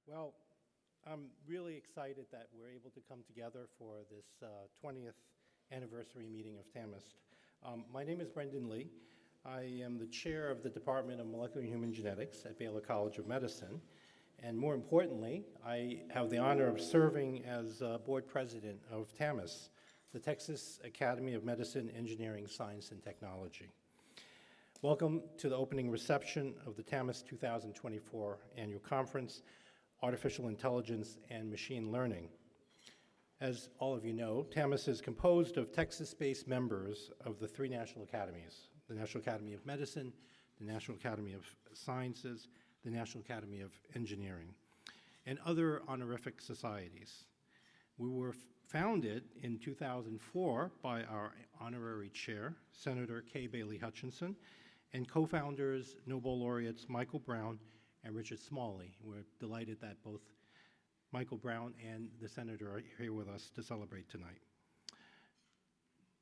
Well, I'm really excited that we're able to come together for this 20th anniversary meeting of TAMEST. My name is Brendan Lee. I am the chair of the Department of Molecular and Human Genetics at Baylor College of Medicine. And more importantly, I have the honor of serving as board president of TAMEST, the Texas Academy of Medicine, Engineering, Science, and Technology. Welcome to the opening reception of the TAMEST 2024 annual conference, Artificial Intelligence and Machine Learning. As all of you know, TAMEST is composed of Texas-based members of the three national academies: the National Academy of Medicine, the National Academy of Sciences, the National Academy of Engineering, and other honorific societies. We were founded in 2004 by our honorary chair, Senator K. Bailey Hutchison, and co-founders, Nobel laureates Michael Brown and Richard Smalley. We're delighted that both Michael Brown and the senator are here with us to celebrate tonight.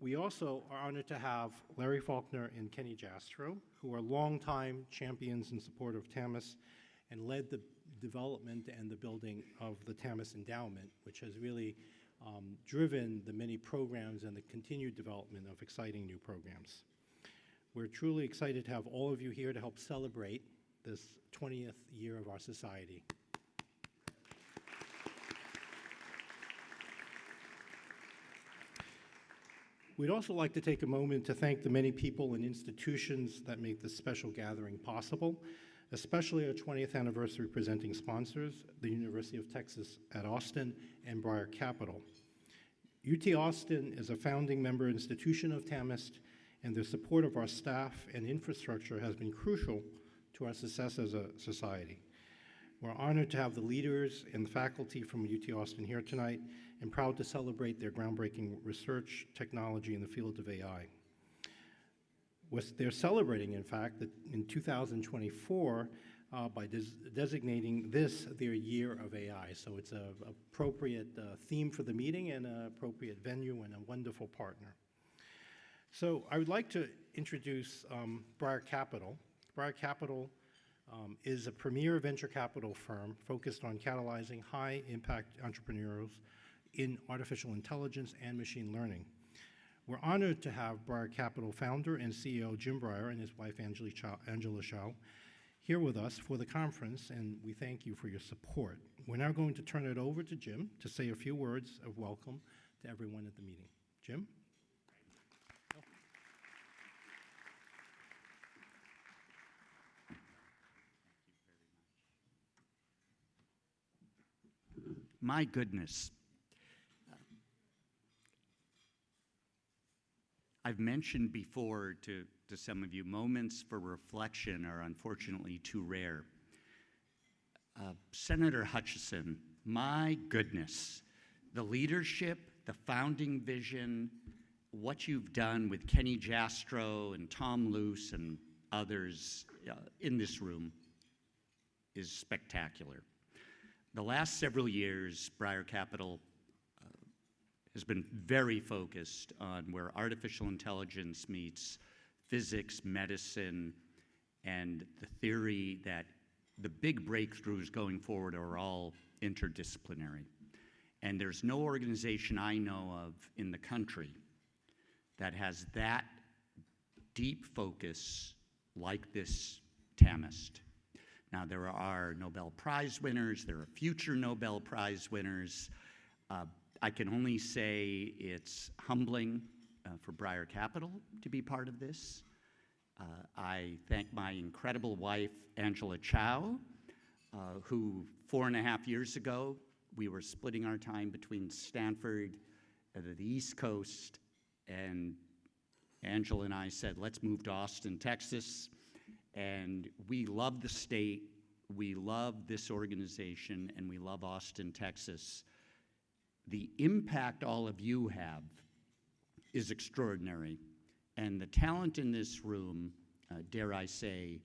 We also are honored to have Larry Faulkner and Kenny Jastrow, who are longtime champions in support of TAMEST and led the development and the building of the TAMEST endowment, which has really driven the many programs and the continued development of exciting new programs. We're truly excited to have all of you here to help celebrate this 20th year of our society. We'd also like to take a moment to thank the many people and institutions that make this special gathering possible, especially our 20th anniversary presenting sponsors, the University of Texas at Austin and Breyer Capital. UT Austin is a founding member institution of TAMEST, and their support of our staff and infrastructure has been crucial to our success as a society. We're honored to have the leaders and the faculty from UT Austin here tonight, and proud to celebrate their groundbreaking research technology in the field of AI. They're celebrating, in fact, that in 2024 by designating this their year of AI. So it's an appropriate theme for the meeting and an appropriate venue and a wonderful partner. So I would like to introduce Breyer Capital. Breyer Capital is a premier venture capital firm focused on catalyzing high-impact entrepreneurs in artificial intelligence and machine learning. We're honored to have Breyer Capital founder and CEO Jim Breyer and his wife Angela Chow here with us for the conference, and we thank you for your support. We're now going to turn it over to Jim to say a few words of welcome to everyone at the meeting. Jim? My goodness. I've mentioned before to some of you, moments for reflection are unfortunately too rare. Senator Hutchison, my goodness, the leadership, the founding vision, what you've done with Kenny Jastrow and Tom Luce and others in this room is spectacular. The last several years, Breyer Capital has been very focused on where artificial intelligence meets physics, medicine, and the theory that the big breakthroughs going forward are all interdisciplinary. And there's no organization I know of in the country that has that deep focus like this TAMEST. Now, there are Nobel Prize winners, there are future Nobel Prize winners. I can only say it's humbling for Breyer Capital to be part of this. I thank my incredible wife, Angela Chow, who 4.5 years ago, we were splitting our time between Stanford and the East Coast, and Angela and I said, let's move to Austin, Texas. And we love the state, we love this organization, and we love Austin, Texas. The impact all of you have is extraordinary. And the talent in this room, dare I say,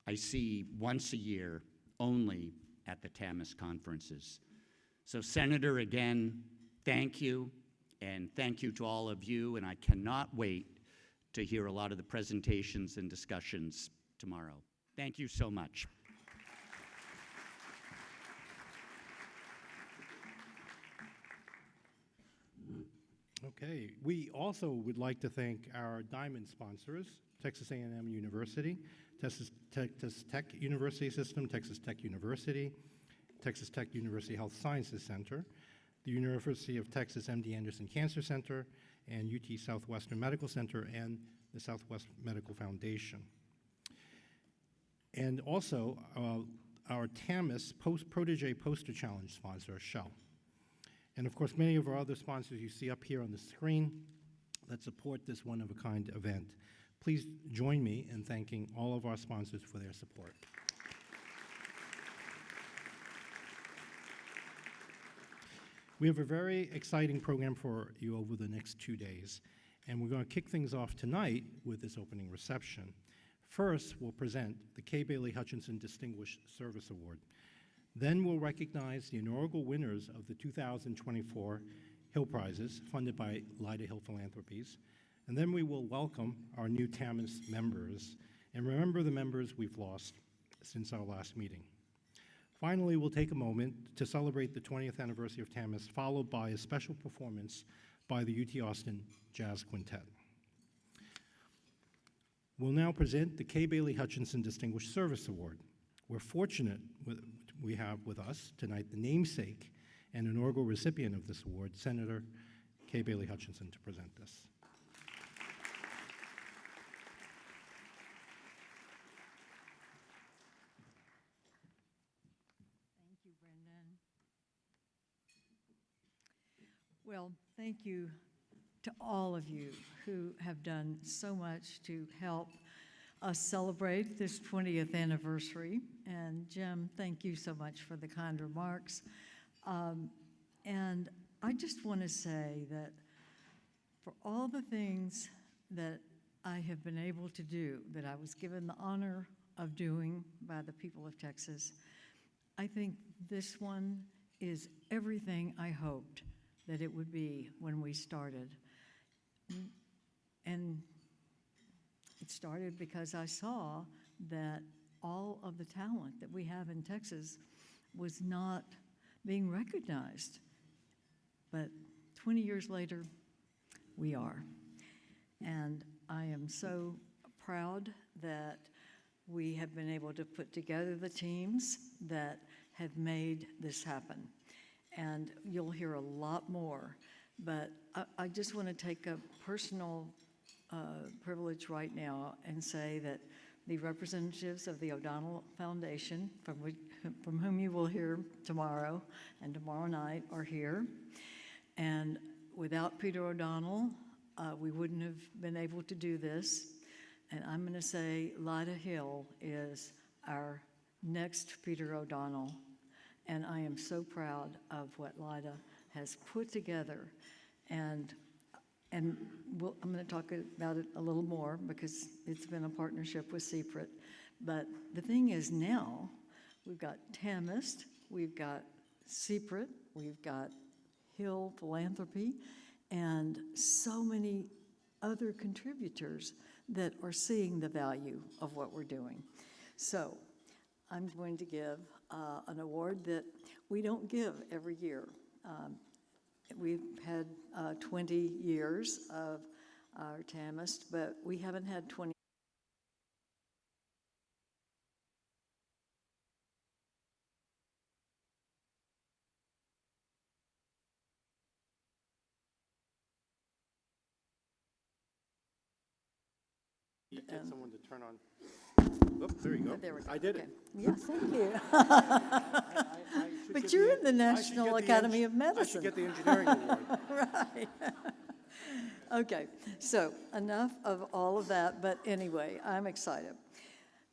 I see once a year only at the TAMEST conferences. So Senator, again, thank you, and thank you to all of you, and I cannot wait to hear a lot of the presentations and discussions tomorrow. Thank you so much. Okay, we also would like to thank our diamond sponsors, Texas A&M University, Texas Tech University System, Texas Tech University, Texas Tech University Health Sciences Center, the University of Texas MD Anderson Cancer Center, and UT Southwestern Medical Center, and the Southwest Medical Foundation. And also, our TAMEST Protege Poster Challenge sponsor, Shell. And of course, many of our other sponsors you see up here on the screen that support this one-of-a-kind event. Please join me in thanking all of our sponsors for their support. We have a very exciting program for you over the next 2 days, and we're going to kick things off tonight with this opening reception. First, we'll present the K. Bailey Hutchison Distinguished Service Award. Then we'll recognize the inaugural winners of the 2024 Hill Prizes, funded by Lyda Hill Philanthropies. And then we will welcome our new TAMEST members and remember the members we've lost since our last meeting. Finally, we'll take a moment to celebrate the 20th anniversary of TAMEST, followed by a special performance by the UT Austin Jazz Quintet. We'll now present the K. Bailey Hutchison Distinguished Service Award. We're fortunate we have with us tonight the namesake and inaugural recipient of this award, Senator K. Bailey Hutchison, to present this. Thank you, Brendan. Well, thank you to all of you who have done so much to help us celebrate this 20th anniversary. And Jim, thank you so much for the kind remarks. And I just want to say that for all the things that I have been able to do, that I was given the honor of doing by the people of Texas, I think this one is everything I hoped that it would be when we started. And it started because I saw that all of the talent that we have in Texas was not being recognized. But 20 years later, we are. And I am so proud that we have been able to put together the teams that have made this happen. And you'll hear a lot more. But I just want to take a personal privilege right now and say that the representatives of the O'Donnell Foundation, from whom you will hear tomorrow and tomorrow night, are here. And without Peter O'Donnell, we wouldn't have been able to do this. And I'm going to say Lyda Hill is our next Peter O'Donnell. And I am so proud of what Lyda has put together. And I'm going to talk about it a little more because it's been a partnership with CPRIT. But the thing is now, we've got TAMEST, we've got CPRIT, we've got Hill Philanthropy, and so many other contributors that are seeing the value of what we're doing. So I'm going to give an award that we don't give every year. We've had 20 years of our TAMEST, but we haven't had 20. You get someone to turn on. Oh, there you go. There we go. I did Okay. it. Yeah, thank you. I should But get you're the- in the National Academy of I Medicine. should get the engineering award. Right. Okay, so enough of all of that, but anyway, I'm excited.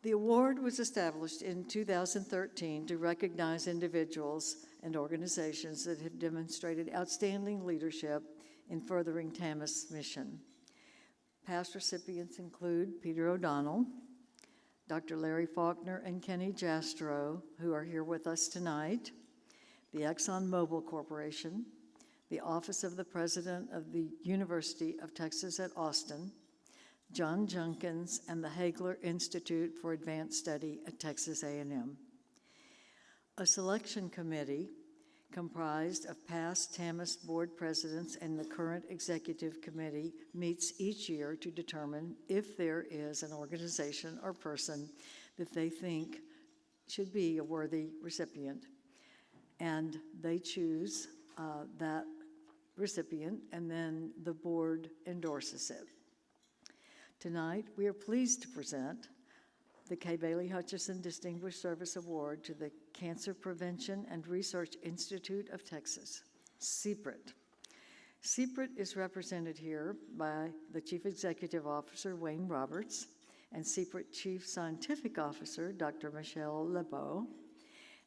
The award was established in 2013 to recognize individuals and organizations that have demonstrated outstanding leadership in furthering TAMEST's mission. Past recipients include Peter O'Donnell, Dr. Larry Faulkner and Kenny Jastrow, who are here with us tonight, the ExxonMobil Corporation, the Office of the President of the University of Texas at Austin, John Junkins, and the Hagler Institute for Advanced Study at Texas A&M. A selection committee comprised of past TAMEST board presidents, and the current executive committee meets each year to determine if there is an organization or person that they think should be a worthy recipient. And they choose that recipient, and then the board endorses it. Tonight, we are pleased to present the Kay Bailey Hutchison Distinguished Service Award to the Cancer Prevention and Research Institute of Texas, CPRIT. CPRIT is represented here by the Chief Executive Officer, Wayne Roberts, and CPRIT Chief Scientific Officer, Dr. Michelle LeBeau.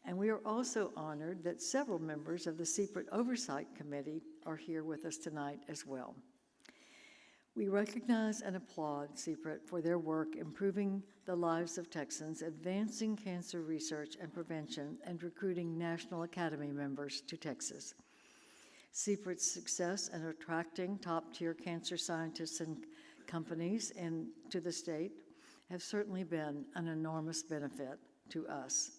And we are also honored that several members of the CPRIT Oversight Committee are here with us tonight as well. We recognize and applaud CPRIT for their work improving the lives of Texans, advancing cancer research and prevention, and recruiting National Academy members to Texas. CPRIT's success in attracting top-tier cancer scientists and companies into the state have certainly been an enormous benefit to us.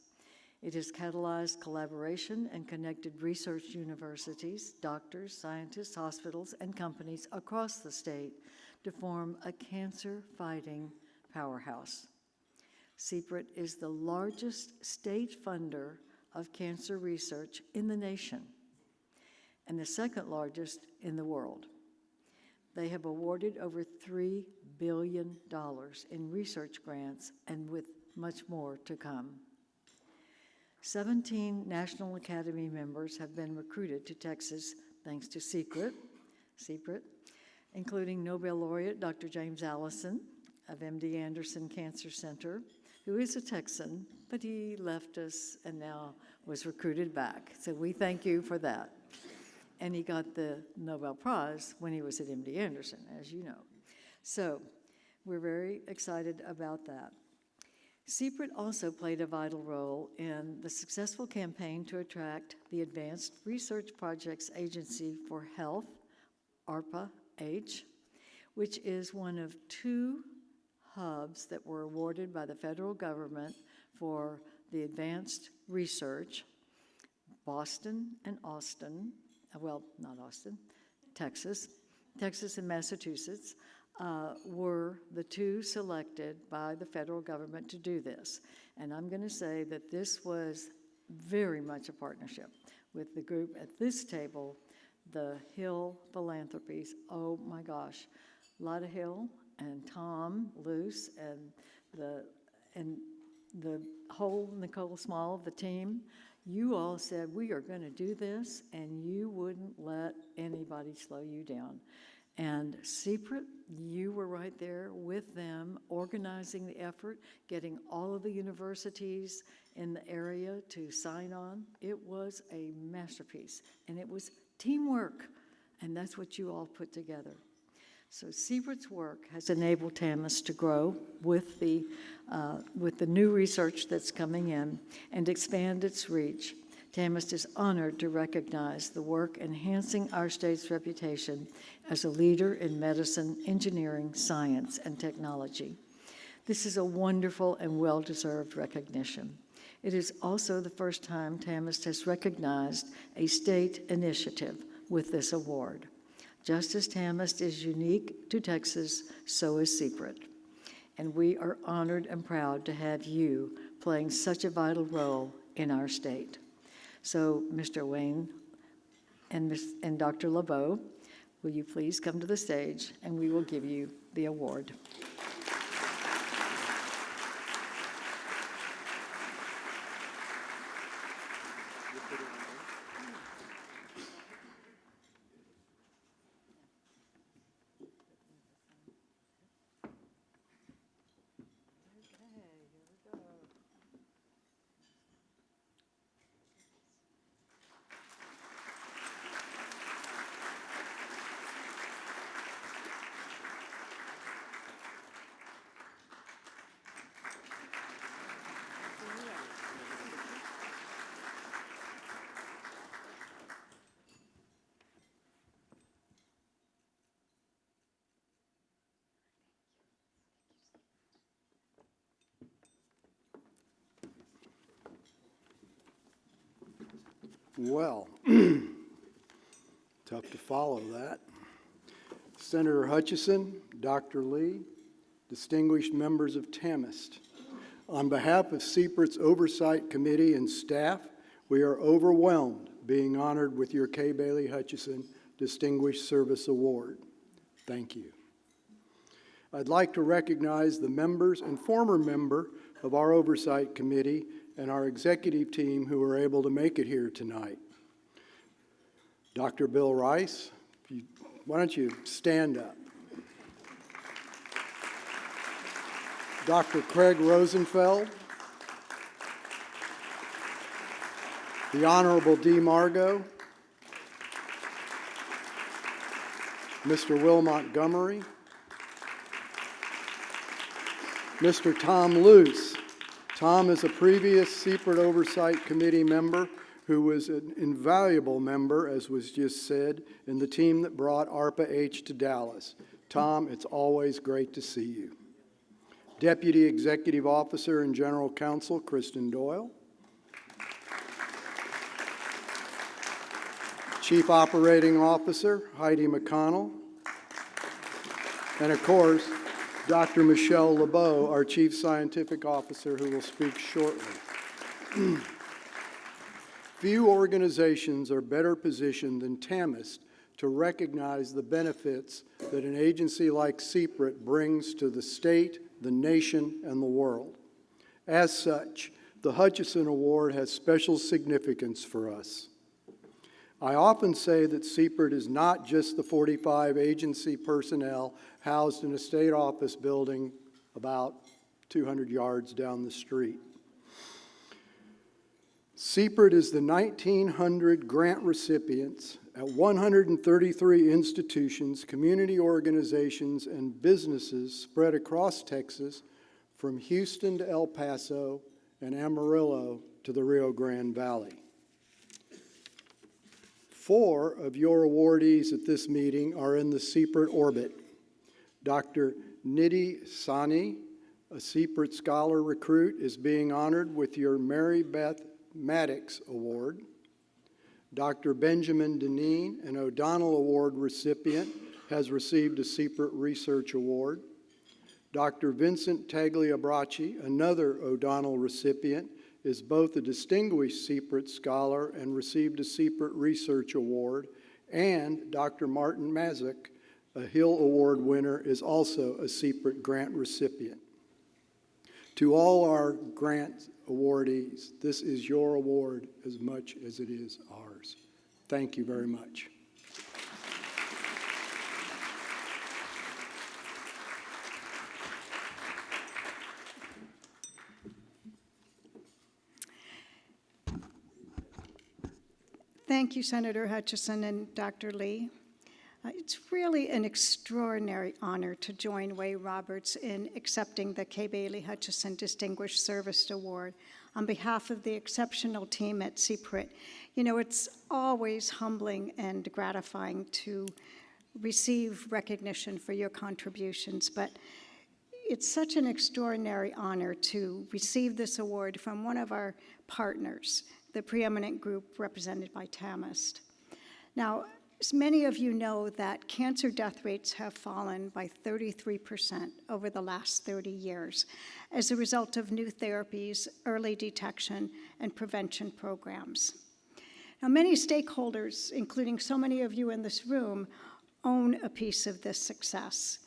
It has catalyzed collaboration and connected research universities, doctors, scientists, hospitals, and companies across the state to form a cancer-fighting powerhouse. CPRIT is the largest state funder of cancer research in the nation and the second largest in the world. They have awarded over $3 billion in research grants, and with much more to come. 17 National Academy members have been recruited to Texas thanks to CPRIT, including Nobel laureate Dr. James Allison of MD Anderson Cancer Center, who is a Texan, but he left us and now was recruited back. So we thank you for that. And he got the Nobel Prize when he was at MD Anderson, as you know. So we're very excited about that. CPRIT also played a vital role in the successful campaign to attract the Advanced Research Projects Agency for Health, ARPA-H, which is one of two hubs that were awarded by the federal government for the advanced research. Boston and Austin, well, not Austin, Texas and Massachusetts, were the two selected by the federal government to do this. And I'm going to say that this was very much a partnership with the group at this table, the Hill Philanthropies. Oh my gosh, Lotta Hill and Tom Luce and the whole Nicole Small, the team, you all said, we are going to do this, and you wouldn't let anybody slow you down. And CPRIT, you were right there with them, organizing the effort, getting all of the universities in the area to sign on. It was a masterpiece, and it was teamwork, and that's what you all put together. So CPRIT's work has enabled TAMEST to grow with the new research that's coming in and expand its reach. TAMEST is honored to recognize the work enhancing our state's reputation as a leader in medicine, engineering, science, and technology. This is a wonderful and well-deserved recognition. It is also the first time TAMEST has recognized a state initiative with this award. Just as TAMEST is unique to Texas, so is CPRIT. And we are honored and proud to have you playing such a vital role in our state. So, Mr. Wayne and Dr. LeBeau, will you please come to the stage, and we will give you the award. Well, tough to follow that. Senator Hutchison, Dr. Lee, distinguished members of TAMEST. On behalf of CPRIT's Oversight Committee and staff, we are overwhelmed being honored with your K. Bailey Hutchison Distinguished Service Award. Thank you. I'd like to recognize the members and former member of our Oversight Committee and our executive team who were able to make it here tonight. Dr. Bill Rice, why don't you stand up? Dr. Craig Rosenfeld, the Honorable D. Margot, Mr. Will Montgomery, Mr. Tom Luce. Tom is a previous CPRIT Oversight Committee member who was an invaluable member, as was just said, in the team that brought ARPA-H to Dallas. Tom, it's always great to see you. Deputy Executive Officer and General Counsel, Kristen Doyle. Chief Operating Officer, Heidi McConnell. And of course, Dr. Michelle LeBeau, our Chief Scientific Officer, who will speak shortly. Few organizations are better positioned than TAMEST to recognize the benefits that an agency like CPRIT brings to the state, the nation, and the world. As such, the Hutchison Award has special significance for us. I often say that CPRIT is not just the 45 agency personnel housed in a state office building about 200 yards down the street. CPRIT is the 1,900 grant recipients at 133 institutions, community organizations, and businesses spread across Texas, from Houston to El Paso and Amarillo to the Rio Grande Valley. 4 of your awardees at this meeting are in the CPRIT orbit. Dr. Nidhi Sani, a CPRIT Scholar Recruit, is being honored with your Mary Beth Maddox Award. Dr. Benjamin Deneen, an O'Donnell Award recipient, has received a CPRIT Research Award. Dr. Vincent Tagliabracci, another O'Donnell recipient, is both a distinguished CPRIT scholar and received a CPRIT Research Award, and Dr. Martin Mazik, a Hill Award winner, is also a CPRIT grant recipient. To all our grant awardees, this is your award as much as it is ours. Thank you very much. Thank you, Senator Hutchison and Dr. Lee. It's really an extraordinary honor to join Way Roberts in accepting the K. Bailey Hutchison Distinguished Service Award on behalf of the exceptional team at CPRIT. You know, it's always humbling and gratifying to receive recognition for your contributions, but it's such an extraordinary honor to receive this award from one of our partners, the preeminent group represented by TAMEST. Now, as many of you know that cancer death rates have fallen by 33% over the last 30 years as a result of new therapies, early detection, and prevention programs. Now, many stakeholders, including so many of you in this room, own a piece of this success,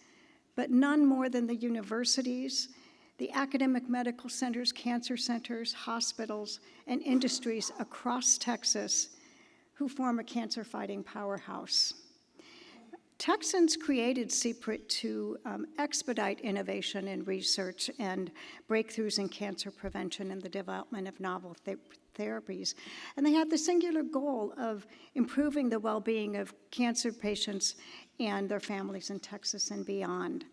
but none more than the universities, the academic medical centers, cancer centers, hospitals, and industries across Texas who form a cancer-fighting powerhouse. Texans created CPRIT to expedite innovation in research and breakthroughs in cancer prevention and the development of novel therapies. And they had the singular goal of improving the well-being of cancer patients and their families in Texas and beyond.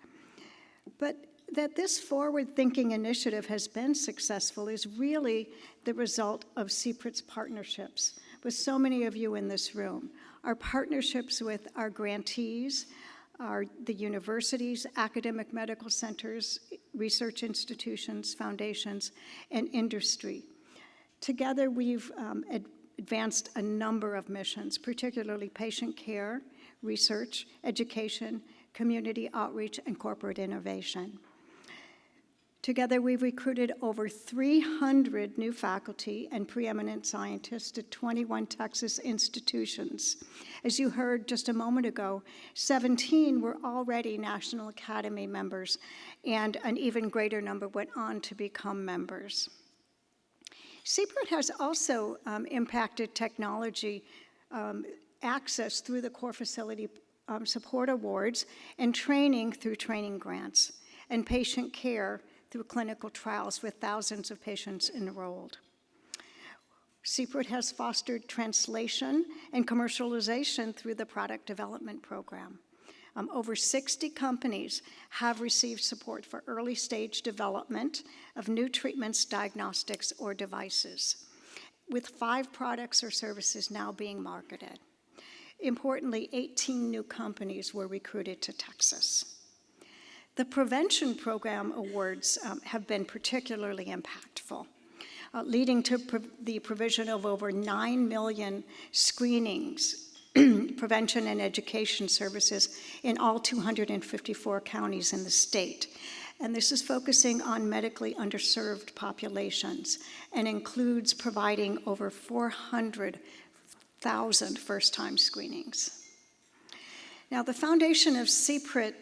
But that this forward-thinking initiative has been successful is really the result of CPRIT's partnerships with so many of you in this room. Our partnerships with our grantees, the universities, academic medical centers, research institutions, foundations, and industry. Together, we've advanced a number of missions, particularly patient care, research, education, community outreach, and corporate innovation. Together, we've recruited over 300 new faculty and preeminent scientists to 21 Texas institutions. As you heard just a moment ago, 17 were already National Academy members, and an even greater number went on to become members. CPRIT has also impacted technology access through the Core Facility Support Awards, and training through training grants, and patient care through clinical trials with thousands of patients enrolled. CPRIT has fostered translation and commercialization through the product development program. Over 60 companies have received support for early stage development of new treatments, diagnostics, or devices, with 5 products or services now being marketed. Importantly, 18 new companies were recruited to Texas. The Prevention Program Awards have been particularly impactful, leading to the provision of over 9 million screenings, prevention and education services in all 254 counties in the state. And this is focusing on medically underserved populations and includes providing over 400,000 first-time screenings. Now, the foundation of CPRIT,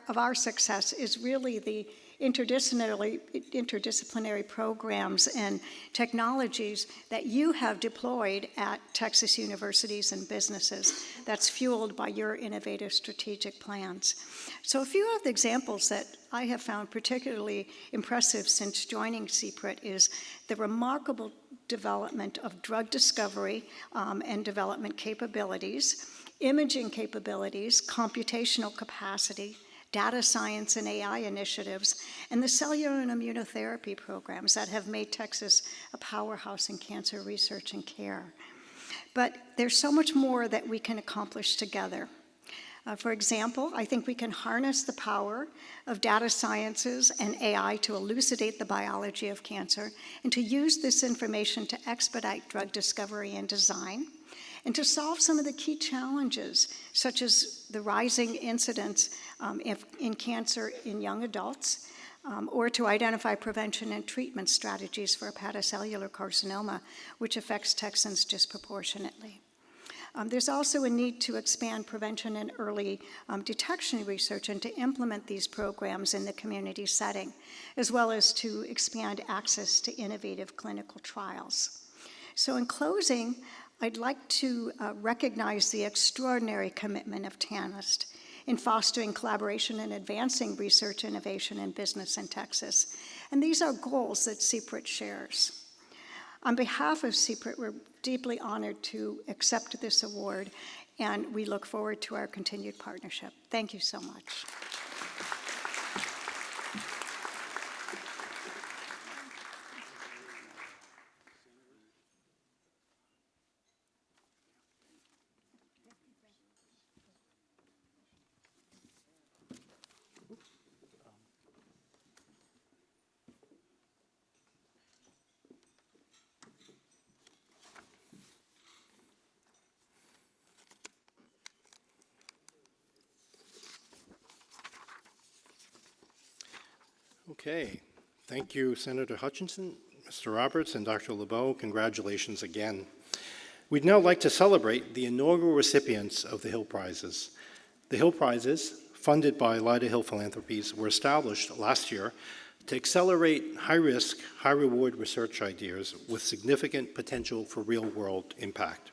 of our success, is really the interdisciplinary programs and technologies that you have deployed at Texas universities and businesses that's fueled by your innovative strategic plans. So a few of the examples that I have found particularly impressive since joining CPRIT is the remarkable development of drug discovery and development capabilities, imaging capabilities, computational capacity, data science and AI initiatives, and the cellular and immunotherapy programs that have made Texas a powerhouse in cancer research and care. But there's so much more that we can accomplish together. For example, I think we can harness the power of data sciences and AI to elucidate the biology of cancer and to use this information to expedite drug discovery and design, and to solve some of the key challenges, such as the rising incidence in cancer in young adults, or to identify prevention and treatment strategies for hepatocellular carcinoma, which affects Texans disproportionately. There's also a need to expand prevention and early detection research and to implement these programs in the community setting, as well as to expand access to innovative clinical trials. So in closing, I'd like to recognize the extraordinary commitment of TAMEST in fostering collaboration and advancing research, innovation, and business in Texas. And these are goals that CPRIT shares. On behalf of CPRIT, we're deeply honored to accept this award, and we look forward to our continued partnership. Thank you so much. Okay, thank you, Senator Hutchison, Mr. Roberts, and Dr. LeBeau. Congratulations again. We'd now like to celebrate the inaugural recipients of the Hill Prizes. The Hill Prizes, funded by Lyda Hill Philanthropies, were established last year to accelerate high-risk, high-reward research ideas with significant potential for real-world impact.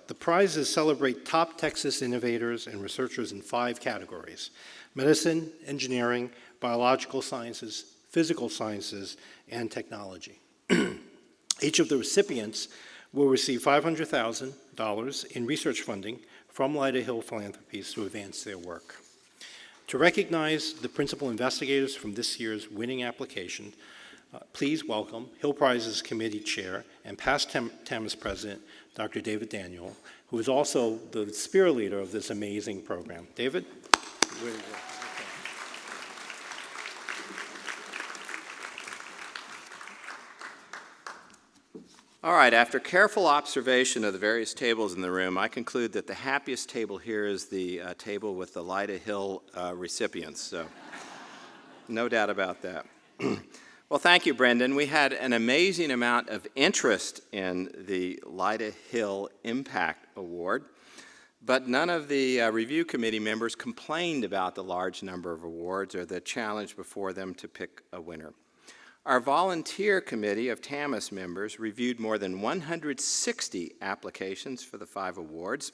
The prizes celebrate top Texas innovators and researchers in 5 categories: medicine, engineering, biological sciences, physical sciences, and technology. Each of the recipients will receive $500,000 in research funding from Lyda Hill Philanthropies to advance their work. To recognize the principal investigators from this year's winning application, please welcome Hill Prizes Committee Chair and past TAMEST President, Dr. David Daniel, who is also the spirit leader of this amazing program. David? All right, after careful observation of the various tables in the room, I conclude that the happiest table here is the table with the Lyda Hill recipients, so no doubt about that. Well, thank you, Brendan. We had an amazing amount of interest in the Lyda Hill Impact Award, but none of the review committee members complained about the large number of awards or the challenge before them to pick a winner. Our volunteer committee of TAMEST members reviewed more than 160 applications for the 5 awards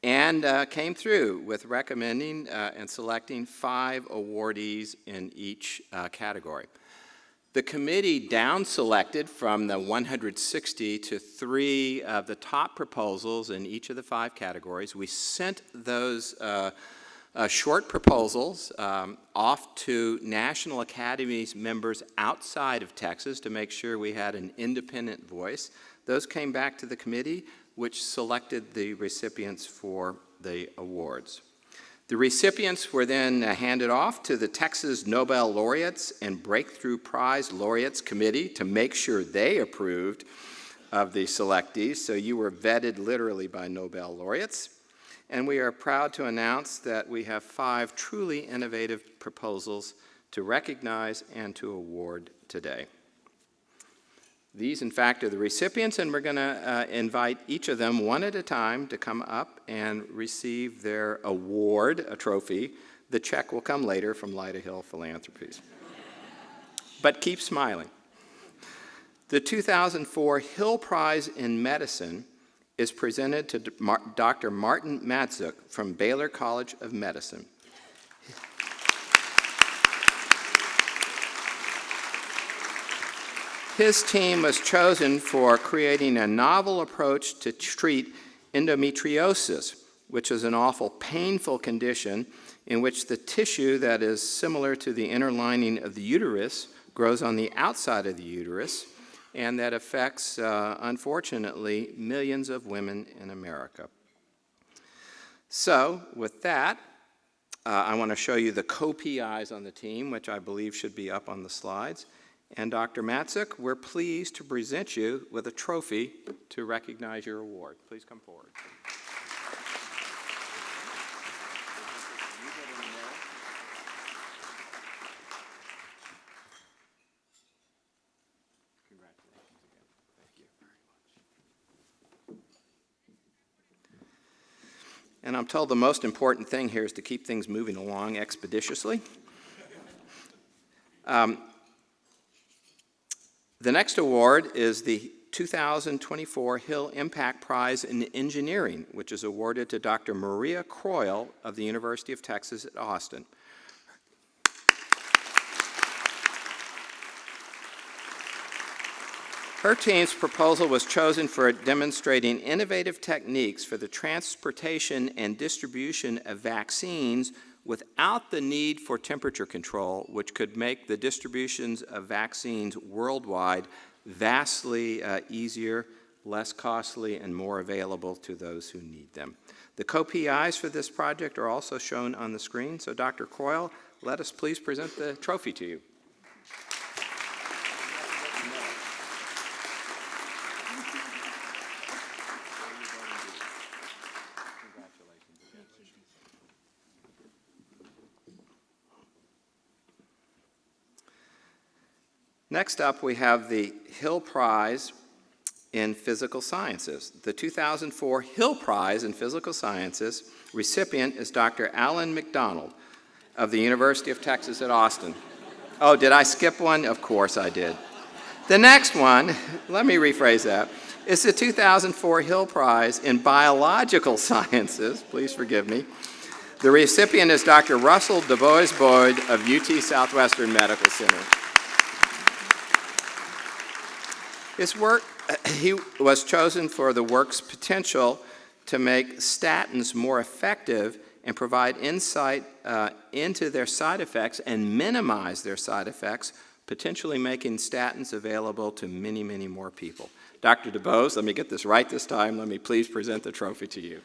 and came through with recommending and selecting 5 awardees in each category. The committee down-selected from the 160 to 3 of the top proposals in each of the 5 categories. We sent those short proposals off to National Academies members outside of Texas to make sure we had an independent voice. Those came back to the committee, which selected the recipients for the awards. The recipients were then handed off to the Texas Nobel Laureates and Breakthrough Prize Laureates Committee to make sure they approved of the selectees. So you were vetted literally by Nobel laureates. And we are proud to announce that we have 5 truly innovative proposals to recognize and to award today. These, in fact, are the recipients, and we're going to invite each of them one at a time to come up and receive their award, a trophy. The check will come later from Lyda Hill Philanthropies. But keep smiling. The 2004 Hill Prize in Medicine is presented to Dr. Martin Matzuk from Baylor College of Medicine. His team was chosen for creating a novel approach to treat endometriosis, which is an awful painful condition in which the tissue that is similar to the inner lining of the uterus grows on the outside of the uterus, and that affects, unfortunately, millions of women in America. So, with that, I want to show you the co-PIs on the team, which I believe should be up on the slides. And Dr. Matzuk, we're pleased to present you with a trophy to recognize your award. Please come forward. And I'm told the most important thing here is to keep things moving along expeditiously. The next award is the 2024 Hill Impact Prize in Engineering, which is awarded to Dr. Maria Croyle of the University of Texas at Austin. Her team's proposal was chosen for demonstrating innovative techniques for the transportation and distribution of vaccines without the need for temperature control, which could make the distributions of vaccines worldwide vastly easier, less costly, and more available to those who need them. The co-PIs for this project are also shown on the screen. So Dr. Croyle, let us please present the trophy to you. Next up, we have the Hill Prize in Physical Sciences. The 2004 Hill Prize in Physical Sciences recipient is Dr. Alan McDonald of the University of Texas at Austin. Oh, did I skip one? Of course I did. The next one, let me rephrase that, is the 2004 Hill Prize in Biological Sciences. Please forgive me. The recipient is Dr. Russell DuBois Boyd of UT Southwestern Medical Center. His work, he was chosen for the work's potential to make statins more effective and provide insight into their side effects and minimize their side effects, potentially making statins available to many, many more people. Dr. DuBois, let me get this right this time. Let me please present the trophy to you.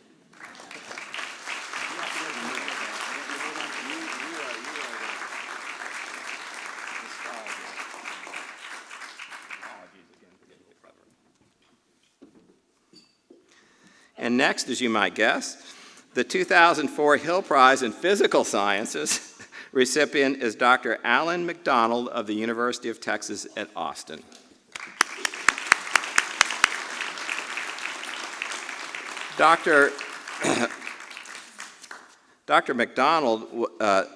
And next, as you might guess, the 2004 Hill Prize in Physical Sciences recipient is Dr. Alan McDonald of the University of Texas at Austin. Dr. McDonald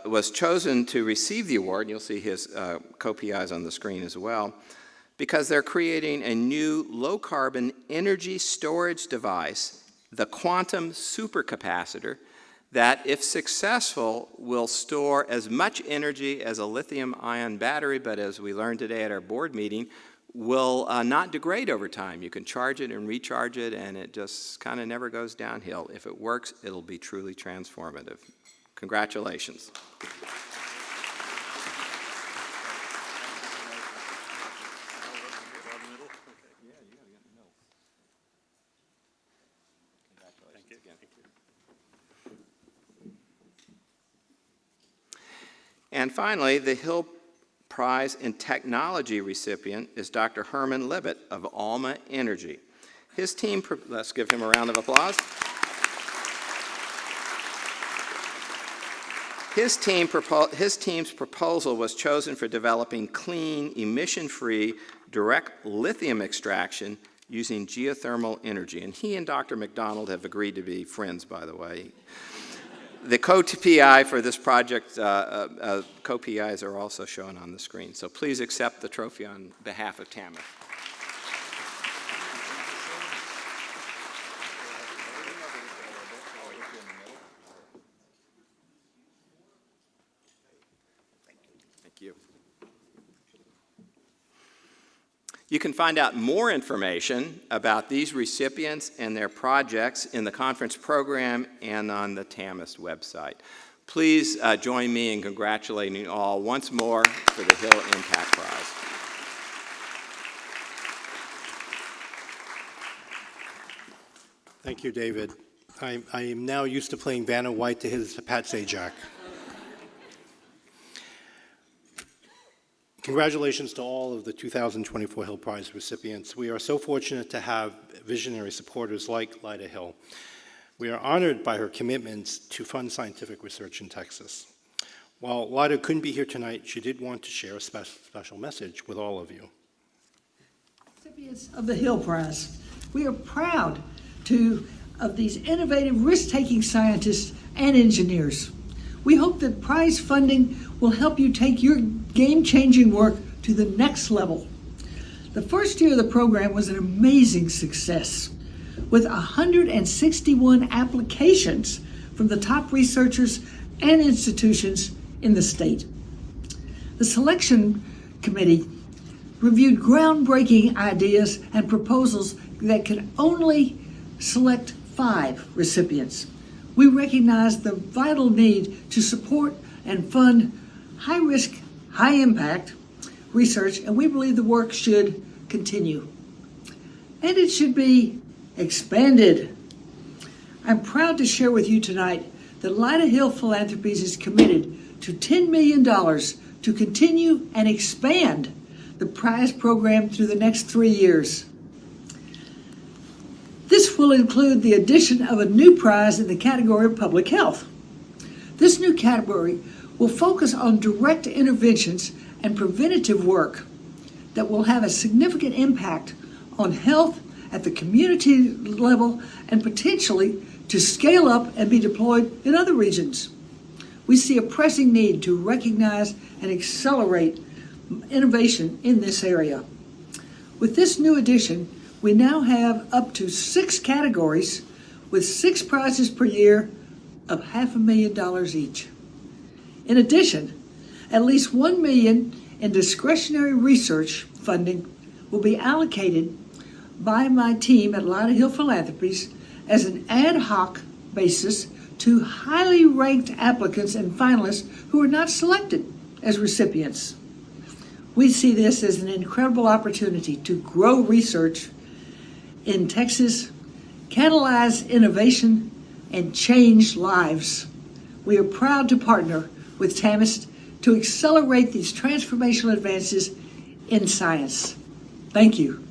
was chosen to receive the award, and you'll see his co-PIs on the screen as well, because they're creating a new low-carbon energy storage device, the quantum supercapacitor, that, if successful, will store as much energy as a lithium-ion battery, but as we learned today at our board meeting, will not degrade over time. You can charge it and recharge it, and it just kind of never goes downhill. If it works, it'll be truly transformative. Congratulations. And finally, the Hill Prize in Technology recipient is Dr. Herman Libet of Alma Energy. His team, let's give him a round of applause. His team's proposal was chosen for developing clean, emission-free, direct lithium extraction using geothermal energy. And he and Dr. McDonald have agreed to be friends, by the way. The co-PI for this project, co-PIs are also shown on the screen. So please accept the trophy on behalf of TAMEST. Thank you. You can find out more information about these recipients and their projects in the conference program and on the TAMEST website. Please join me in congratulating you all once more for the Hill Impact Prize. Thank you, David. I am now used to playing Vanna White to his Pat Sajak. Congratulations to all of the 2024 Hill Prize recipients. We are so fortunate to have visionary supporters like Lyda Hill. We are honored by her commitments to fund scientific research in Texas. While Lyda couldn't be here tonight, she did want to share a special message with all of you. Recipients of the Hill Prize, we are proud of these innovative, risk-taking scientists and engineers. We hope that prize funding will help you take your game-changing work to the next level. The first year of the program was an amazing success, with 161 applications from the top researchers and institutions in the state. The selection committee reviewed groundbreaking ideas and proposals that could only select 5 recipients. We recognize the vital need to support and fund high-risk, high-impact research, and we believe the work should continue. And it should be expanded. I'm proud to share with you tonight that Lyda Hill Philanthropies is committed to $10 million to continue and expand the prize program through the next 3 years. This will include the addition of a new prize in the category of public health. This new category will focus on direct interventions and preventative work that will have a significant impact on health at the community level and potentially to scale up and be deployed in other regions. We see a pressing need to recognize and accelerate innovation in this area. With this new addition, we now have up to 6 categories with 6 prizes per year of $500,000 each. In addition, at least $1 million in discretionary research funding will be allocated by my team at Lyda Hill Philanthropies as an ad hoc basis to highly ranked applicants and finalists who are not selected as recipients. We see this as an incredible opportunity to grow research in Texas, catalyze innovation, and change lives. We are proud to partner with TAMEST to accelerate these transformational advances in science. Thank you.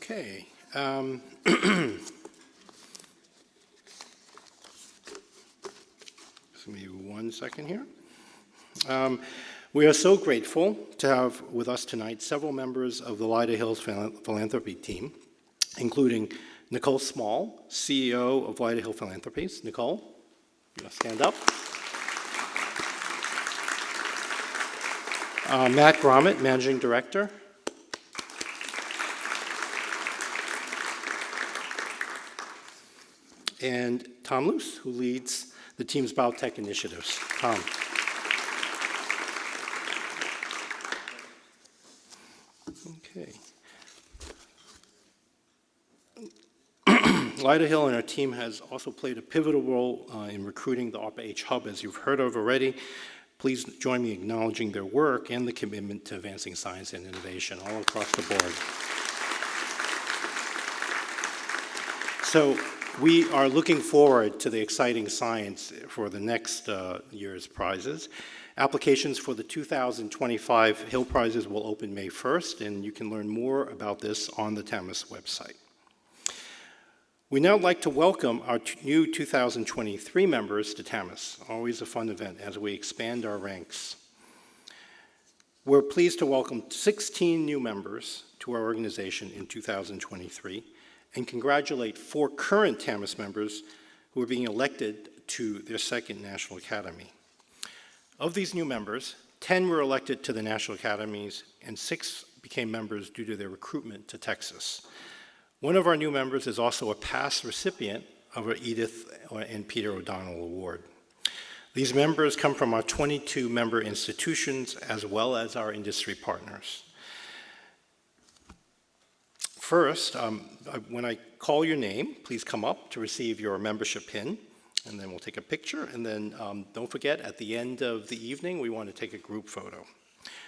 Okay. Just give me 1 second here. We are so grateful to have with us tonight several members of the Lyda Hills Philanthropy team, including Nicole Small, CEO of Lyda Hill Philanthropies. Nicole, you want to stand up? Matt Gromit, Managing Director. And Tom Luce, who leads the team's biotech initiatives. Tom. Okay. Lyda Hill and our team has also played a pivotal role in recruiting the ARPA-H Hub, as you've heard of already. Please join me in acknowledging their work and the commitment to advancing science and innovation all across the board. So we are looking forward to the exciting science for the next year's prizes. Applications for the 2025 Hill Prizes will open May 1st, and you can learn more about this on the TAMEST website. We now like to welcome our new 2023 members to TAMEST. Always a fun event as we expand our ranks. We're pleased to welcome 16 new members to our organization in 2023 and congratulate 4 current TAMEST members who are being elected to their second National Academy. Of these new members, 10 were elected to the National Academies and 6 became members due to their recruitment to Texas. One of our new members is also a past recipient of our Edith and Peter O'Donnell Award. These members come from our 22 member institutions as well as our industry partners. First, when I call your name, please come up to receive your membership pin, and then we'll take a picture, and then don't forget, at the end of the evening, we want to take a group photo.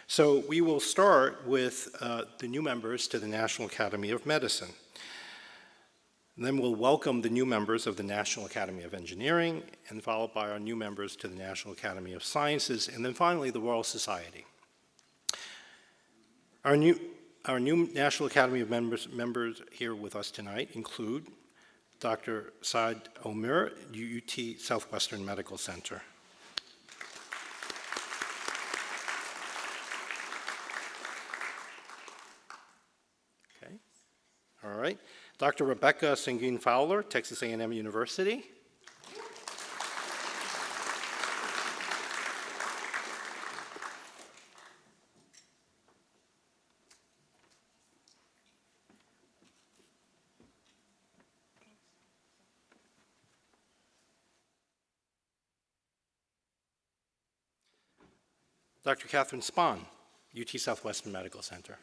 So we will start with the new members to the National Academy of Medicine. And then we'll welcome the new members of the National Academy of Engineering, and followed by our new members to the National Academy of Sciences, and then finally the Royal Society. Our new National Academy of members here with us tonight include Dr. Saad Omer, UT Southwestern Medical Center. Okay, all right. Dr. Rebecca Sengun Fowler, Texas A&M University. Dr. Catherine Spahn, UT Southwestern Medical Center.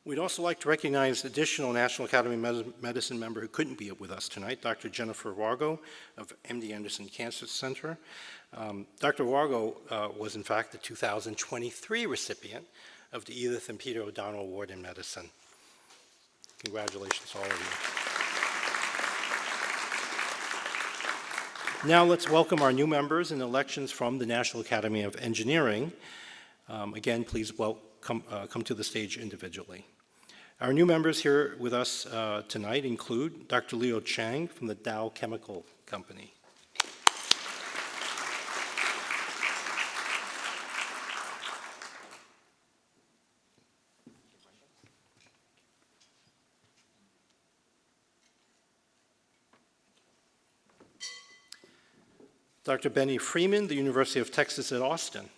We'd also like to recognize additional National Academy of Medicine member who couldn't be with us tonight, Dr. Jennifer Wargo of MD Anderson Cancer Center. Dr. Wargo was in fact the 2023 recipient of the Edith and Peter O'Donnell Award in Medicine. Congratulations to all of you. Now let's welcome our new members and elections from the National Academy of Engineering. Again, please come to the stage individually. Our new members here with us tonight include Dr. Leo Chang from the Dow Chemical Company. Dr. Benny Freeman, the University of Texas at Austin.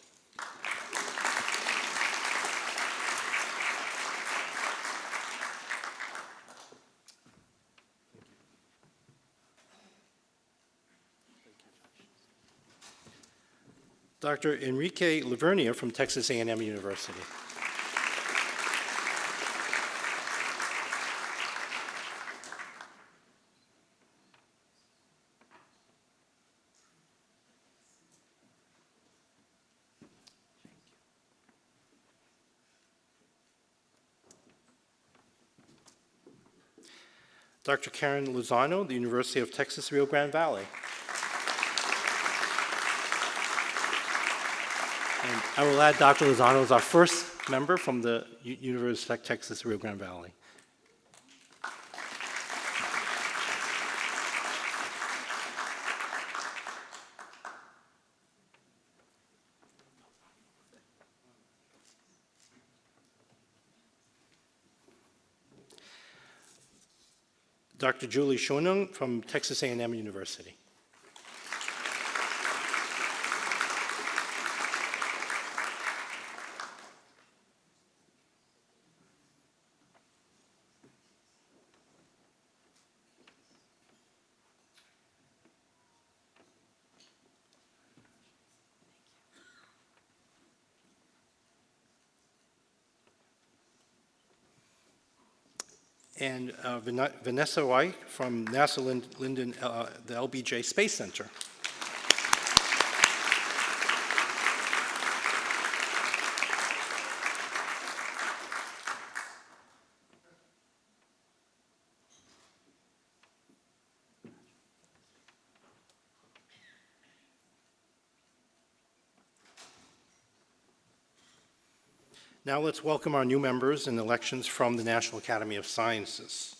Dr. Enrique Lavernia from Texas A&M University. Dr. Karen Lozano, the University of Texas, Rio Grande Valley. And I will add Dr. Lozano is our first member from the University of Texas, Rio Grande Valley. Dr. Julie Schonung from Texas A&M University. And Vanessa White from NASA Linden, the LBJ Space Center. Now let's welcome our new members in elections from the National Academy of Sciences.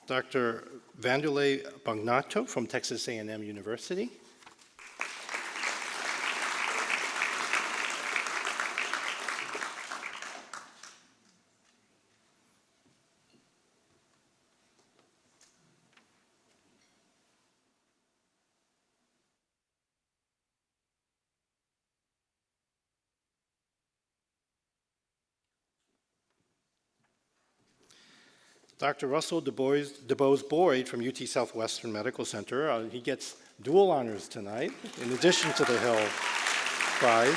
Dr. Vanderlei Bagnato from Texas A&M University. Dr. Russell DeBose Boyd from UT Southwestern Medical Center. He gets dual honors tonight, in addition to the Hill Prize.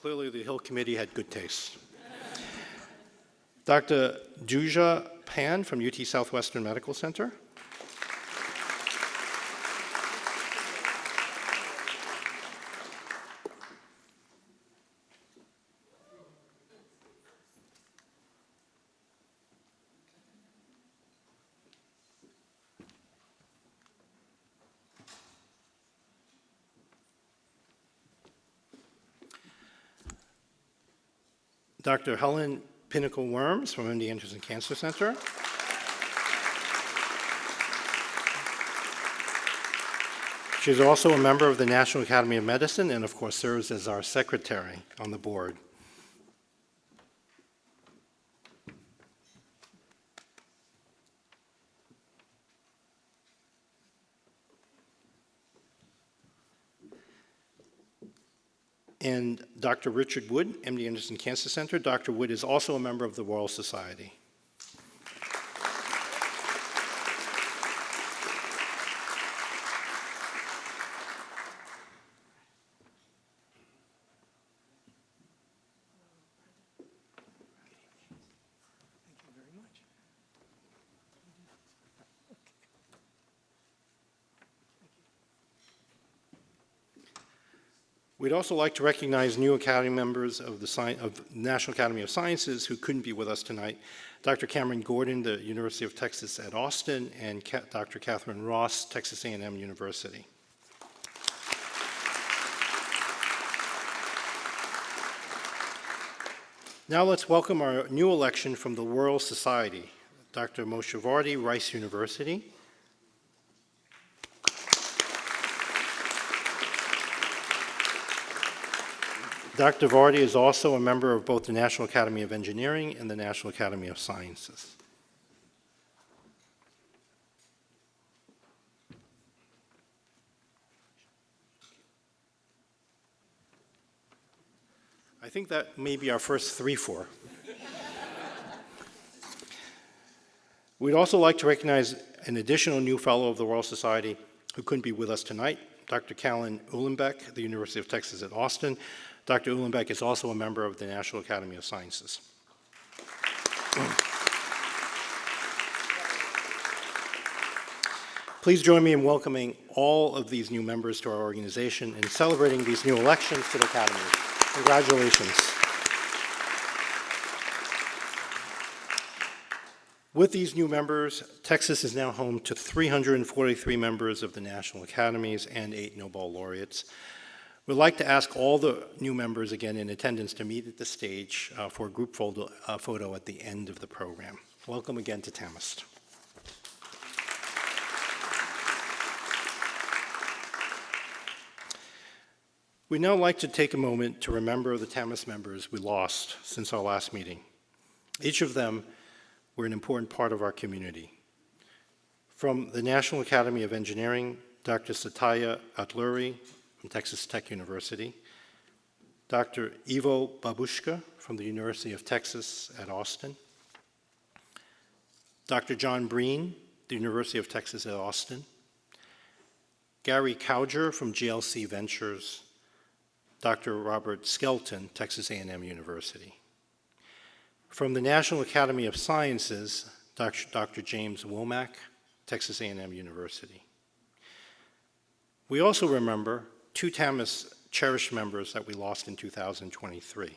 Clearly, the Hill Committee had good taste. Dr. Duja Pan from UT Southwestern Medical Center. Dr. Helen Pinnacle Worms from MD Anderson Cancer Center. She's also a member of the National Academy of Medicine and, of course, serves as our secretary on the board. And Dr. Richard Wood, MD Anderson Cancer Center. Dr. Wood is also a member of the Royal Society. We'd also like to recognize new Academy members of the National Academy of Sciences who couldn't be with us tonight. Dr. Cameron Gordon, the University of Texas at Austin, and Dr. Catherine Ross, Texas A&M University. Now let's welcome our new election from the Royal Society, Dr. Moshe Vardi, Rice University. Dr. Vardi is also a member of both the National Academy of Engineering and the National Academy of Sciences. I think that may be our first 3-4. We'd also like to recognize an additional new fellow of the Royal Society who couldn't be with us tonight, Dr. Callan Uhlenbeck, the University of Texas at Austin. Dr. Uhlenbeck is also a member of the National Academy of Sciences. Please join me in welcoming all of these new members to our organization and celebrating these new elections to the Academy. Congratulations. With these new members, Texas is now home to 343 members of the National Academies and 8 Nobel laureates. We'd like to ask all the new members again in attendance to meet at the stage for a group photo at the end of the program. Welcome again to TAMEST. We'd now like to take a moment to remember the TAMEST members we lost since our last meeting. Each of them were an important part of our community. From the National Academy of Engineering, Dr. Satya Atluri from Texas Tech University, Dr. Ivo Babushka from the University of Texas at Austin, Dr. John Breen, the University of Texas at Austin, Gary Cowger from GLC Ventures, Dr. Robert Skelton, Texas A&M University. From the National Academy of Sciences, Dr. James Womack, Texas A&M University. We also remember 2 TAMEST cherished members that we lost in 2023.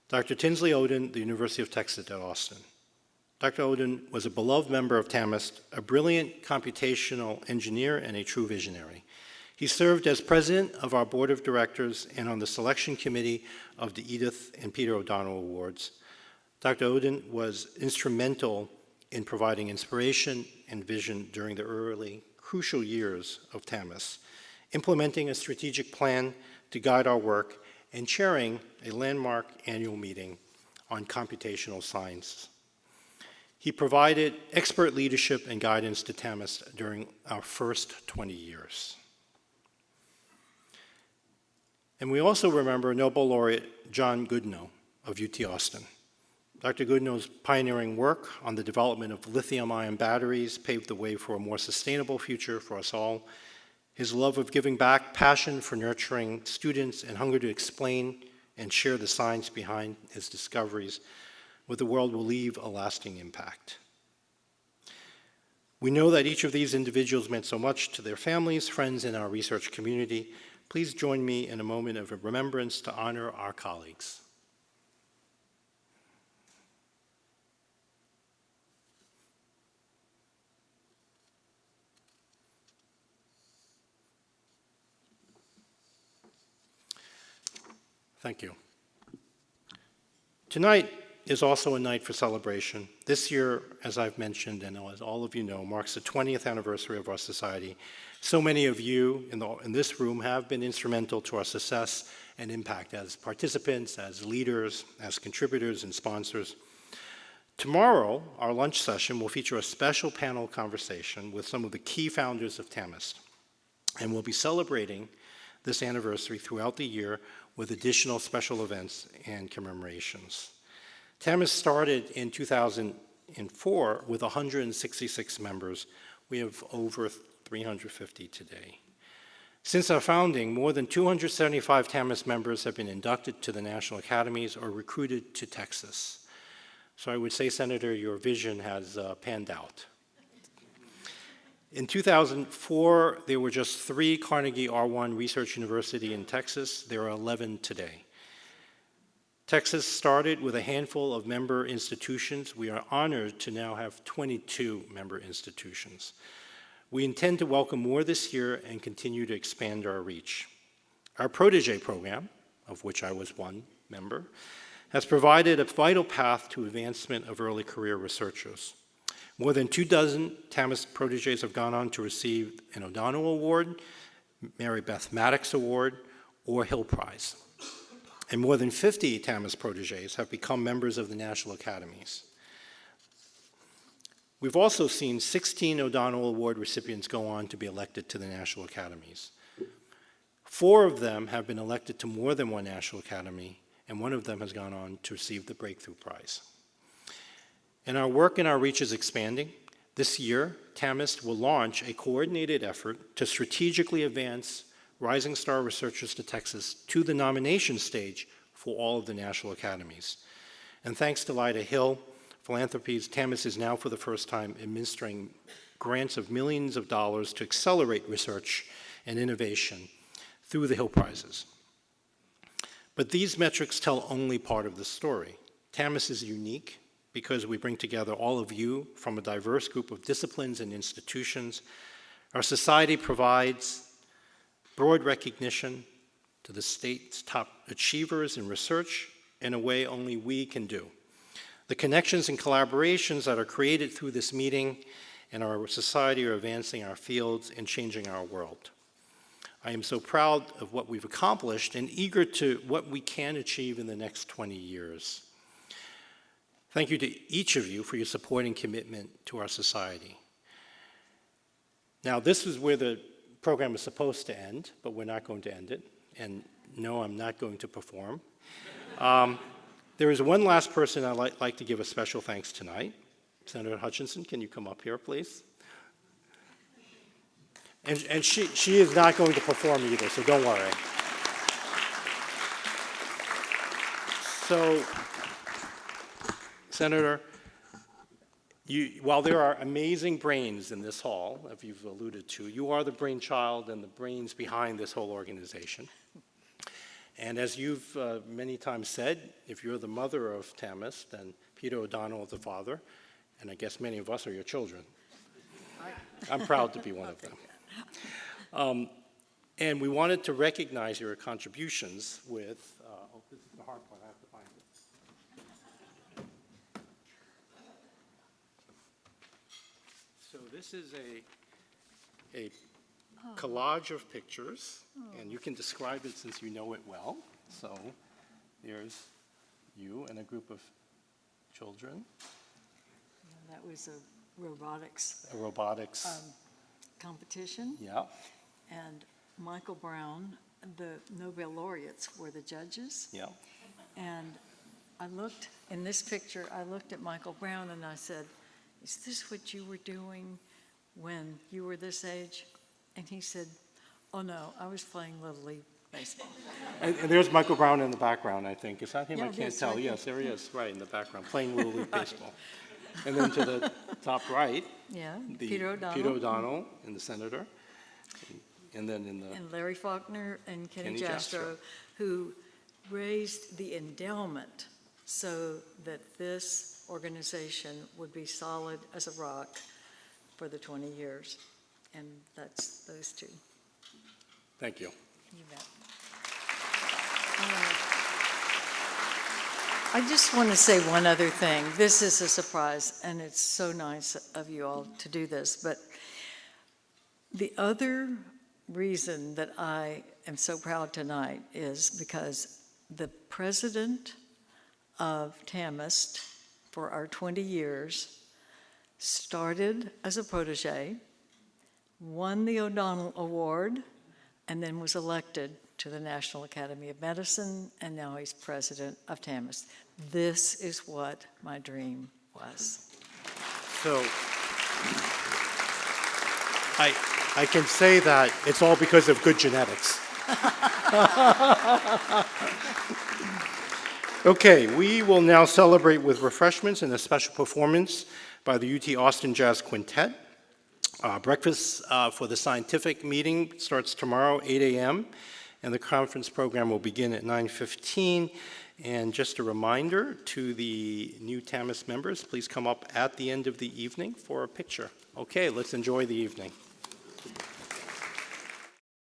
Dr. Tinsley Oden, the University of Texas at Austin. Dr. Oden was a beloved member of TAMEST, a brilliant computational engineer and a true visionary. He served as president of our board of directors and on the selection committee of the Edith and Peter O'Donnell Awards. Dr. Oden was instrumental in providing inspiration and vision during the early, crucial years of TAMEST, implementing a strategic plan to guide our work and chairing a landmark annual meeting on computational science. He provided expert leadership and guidance to TAMEST during our first 20 years. And we also remember Nobel laureate John Goodenough of UT Austin. Dr. Goodenough's pioneering work on the development of lithium-ion batteries paved the way for a more sustainable future for us all. His love of giving back, passion for nurturing students, and hunger to explain and share the science behind his discoveries with the world will leave a lasting impact. We know that each of these individuals meant so much to their families, friends, and our research community. Please join me in a moment of remembrance to honor our colleagues. Thank you. Tonight is also a night for celebration. This year, as I've mentioned, and as all of you know, marks the 20th anniversary of our society. So many of you in this room have been instrumental to our success and impact as participants, as leaders, as contributors and sponsors. Tomorrow, our lunch session will feature a special panel conversation with some of the key founders of TAMEST, and we'll be celebrating this anniversary throughout the year with additional special events and commemorations. TAMEST started in 2004 with 166 members. We have over 350 today. Since our founding, more than 275 TAMEST members have been inducted to the National Academies or recruited to Texas. So I would say, Senator, your vision has panned out. In 2004, there were just 3 Carnegie R1 Research University in Texas. There are 11 today. Texas started with a handful of member institutions. We are honored to now have 22 member institutions. We intend to welcome more this year and continue to expand our reach. Our protege program, of which I was one member, has provided a vital path to advancement of early career researchers. More than 24 TAMEST proteges have gone on to receive an O'Donnell Award, Mary Beth Maddox Award, or Hill Prize. And more than 50 TAMEST proteges have become members of the National Academies. We've also seen 16 O'Donnell Award recipients go on to be elected to the National Academies. 4 of them have been elected to more than one National Academy, and 1 of them has gone on to receive the Breakthrough Prize. And our work and our reach is expanding. This year, TAMEST will launch a coordinated effort to strategically advance rising star researchers to Texas to the nomination stage for all of the National Academies. And thanks to Lyda Hill Philanthropies, TAMEST is now for the first time administering grants of millions of dollars to accelerate research and innovation through the Hill Prizes. But these metrics tell only part of the story. TAMEST is unique because we bring together all of you from a diverse group of disciplines and institutions. Our society provides broad recognition to the state's top achievers in research in a way only we can do. The connections and collaborations that are created through this meeting and our society are advancing our fields and changing our world. I am so proud of what we've accomplished and eager to what we can achieve in the next 20 years. Thank you to each of you for your support and commitment to our society. Now, this is where the program is supposed to end, but we're not going to end it. And no, I'm not going to perform. There is one last person I'd like to give a special thanks tonight. Senator Hutchison, can you come up here, please? And she is not going to perform either, so don't worry. So, Senator, while there are amazing brains in this hall, as you've alluded to, you are the brainchild and the brains behind this whole organization. And as you've many times said, if you're the mother of TAMEST, then Peter O'Donnell is the father, and I guess many of us are your children. I'm proud to be one of them. And we wanted to recognize your contributions with, oh, this is the hard part, I have to find it. So this is a collage of pictures, and you can describe it since you know it well. So there's you and a group of children. That was a robotics A robotics, competition. yeah. And Michael Brown, the Nobel laureates, were the judges. Yeah. And I looked, in this picture, I looked at Michael Brown and I said, is this what you were doing when you were this age? And he said, oh no, I was playing Little League baseball. And there's Michael Brown in the background, I think. Is that him? Yeah, I can't yes, tell. right Yes, there he is, right in the background, playing Little League Baseball. And then to the top right, Yeah, the Peter O'Donnell. Peter O'Donnell and the senator. And then in the, And Larry Faulkner and Kenny Kenny Jastrow, Jastrow. who raised the endowment so that this organization would be solid as a rock for the 20 years. And that's those two. thank you. You bet. I just want to say one other thing. This is a surprise, and it's so nice of you all to do this. But the other reason that I am so proud tonight is because the president of TAMEST for our 20 years started as a protege, won the O'Donnell Award, and then was elected to the National Academy of Medicine, and now he's president of TAMEST. This is what my dream was. So I can say that it's all because of good genetics. Okay, we will now celebrate with refreshments and a special performance by the UT Austin Jazz Quintet. Breakfast for the scientific meeting starts tomorrow, 8 a.m., and the conference program will begin at 9:15. And just a reminder to the new TAMEST members, please come up at the end of the evening for a picture. Okay, let's enjoy the evening.